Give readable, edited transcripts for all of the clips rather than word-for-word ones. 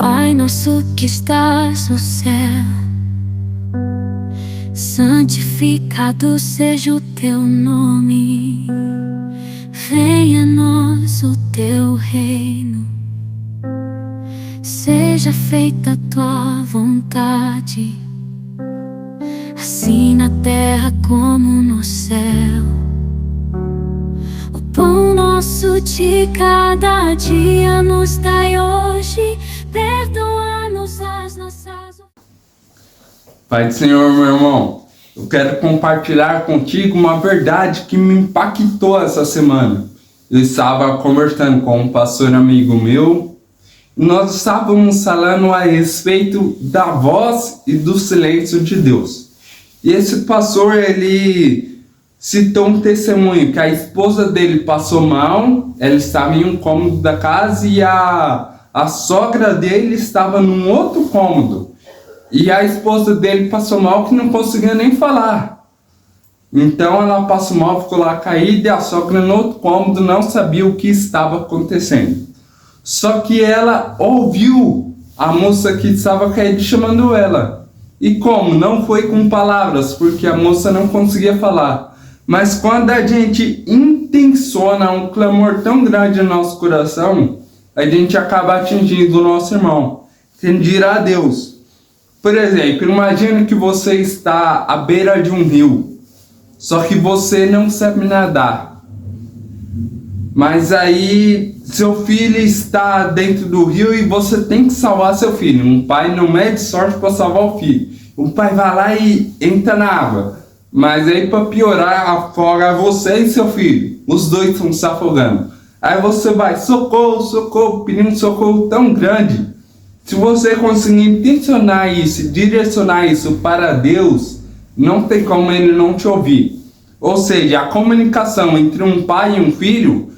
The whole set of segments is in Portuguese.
Pai nosso que estás no céu, santificado seja o teu nome. Venha a nós o teu reino, seja feita a tua vontade, assim na terra como no céu. O pão nosso de cada dia nos dai hoje, perdoa-nos as nossas... Pai do Senhor, meu irmão, eu quero compartilhar contigo uma verdade que me impactou essa semana. Eu estava conversando com um pastor amigo meu e nós estávamos falando a respeito da voz e do silêncio de Deus. E esse pastor, ele citou um testemunho que a esposa dele passou mal, ela estava em um cômodo da casa e a sogra dele estava num outro cômodo. E a esposa dele passou mal que não conseguia nem falar. Então ela passou mal, ficou lá caída e a sogra no outro cômodo não sabia o que estava acontecendo. Só que ela ouviu a moça que estava caída chamando ela. E como? Não foi com palavras, porque a moça não conseguia falar. Mas quando a gente intenciona um clamor tão grande no nosso coração, a gente acaba atingindo o nosso irmão. Quem dirá a Deus? Por exemplo, imagine que você está à beira de um rio, só que você não sabe nadar. Mas aí seu filho está dentro do rio e você tem que salvar seu filho. Um pai não mede sorte para salvar o filho. O pai vai lá e entra na água. Mas aí, para piorar, afoga você e seu filho. Os dois estão se afogando. Aí você vai, socorro, socorro, pedindo socorro tão grande. Se você conseguir intencionar isso, direcionar isso para Deus, não tem como Ele não te ouvir. Ou seja, a comunicação entre um pai e um filho,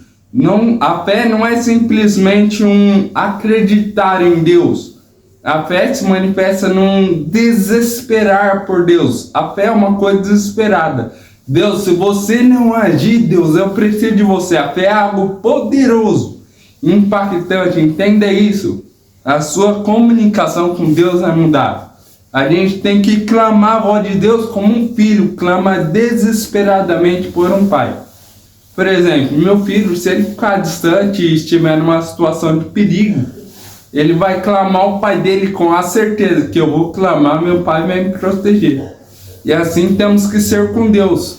a fé não é simplesmente um acreditar em Deus. A fé se manifesta num desesperar por Deus. A fé é uma coisa desesperada. Deus, se você não agir, Deus, eu preciso de você. A fé é algo poderoso, impactante, entenda isso. A sua comunicação com Deus vai mudar. A gente tem que clamar a voz de Deus como um filho clama desesperadamente por um pai. Por exemplo, meu filho, se ele ficar distante e estiver numa situação de perigo, ele vai clamar o pai dele com a certeza que eu vou clamar, meu pai vai me proteger. E assim temos que ser com Deus.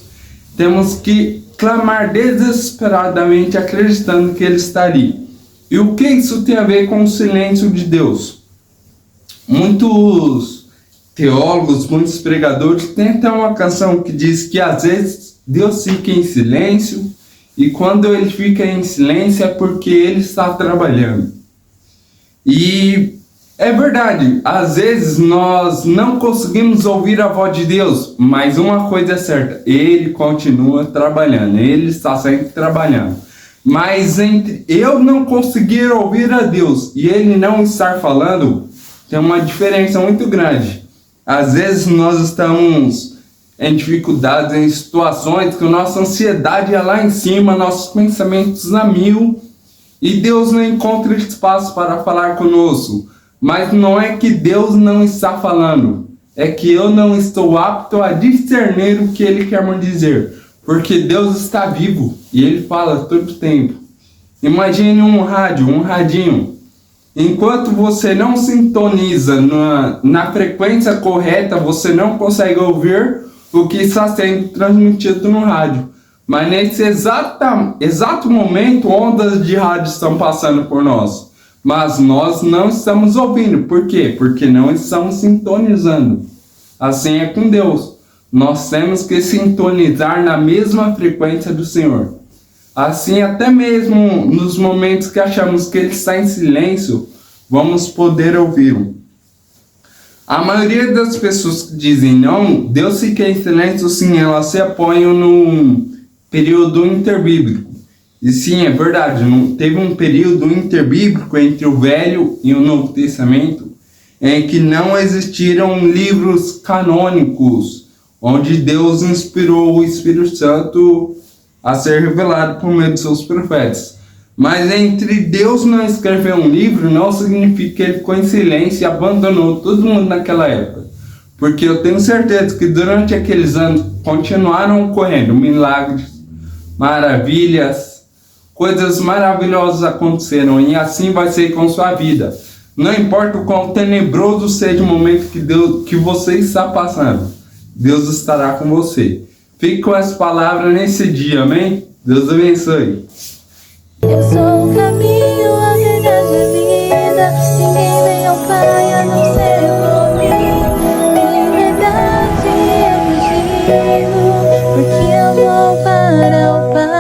Temos que clamar desesperadamente acreditando que Ele está ali. E o que isso tem a ver com o silêncio de Deus? Muitos teólogos, muitos pregadores têm até uma canção que diz que às vezes Deus fica em silêncio e quando Ele fica em silêncio é porque Ele está trabalhando. E é verdade, às vezes nós não conseguimos ouvir a voz de Deus, mas uma coisa é certa, Ele continua trabalhando, Ele está sempre trabalhando. Mas entre eu não conseguir ouvir a Deus e Ele não estar falando, tem uma diferença muito grande. Às vezes nós estamos em dificuldades, em situações que a nossa ansiedade é lá em cima, nossos pensamentos a mil, e Deus não encontra espaço para falar conosco. Mas não é que Deus não está falando, é que eu não estou apto a discernir o que Ele quer me dizer. Porque Deus está vivo e Ele fala todo o tempo. Imagine um rádio, um radinho. Enquanto você não sintoniza na frequência correta, você não consegue ouvir o que está sendo transmitido no rádio. Mas nesse exato momento, ondas de rádio estão passando por nós. Mas nós não estamos ouvindo. Por quê? Porque não estamos sintonizando. Assim é com Deus. Nós temos que sintonizar na mesma frequência do Senhor. Assim, até mesmo nos momentos que achamos que Ele está em silêncio, vamos poder ouvi-lo. A maioria das pessoas que dizem não, Deus fica em silêncio, sim, elas se apoiam num período interbíblico. E sim, é verdade, teve um período interbíblico entre o Velho e o Novo Testamento, em que não existiram livros canônicos, onde Deus inspirou o Espírito Santo a ser revelado por meio de seus profetas. Mas entre Deus não escrever um livro, não significa que ele ficou em silêncio e abandonou todo mundo naquela época. Porque eu tenho certeza que durante aqueles anos continuaram ocorrendo milagres, maravilhas, coisas maravilhosas aconteceram, e assim vai ser com sua vida. Não importa o quão tenebroso seja o momento que você está passando, Deus estará com você. Fique com essa palavra nesse dia, amém? Deus abençoe. Eu sou o caminho, a verdade e a vida. Ninguém vem ao Pai a não ser por mim. Em liberdade eu preciso, porque eu vou para o Pai.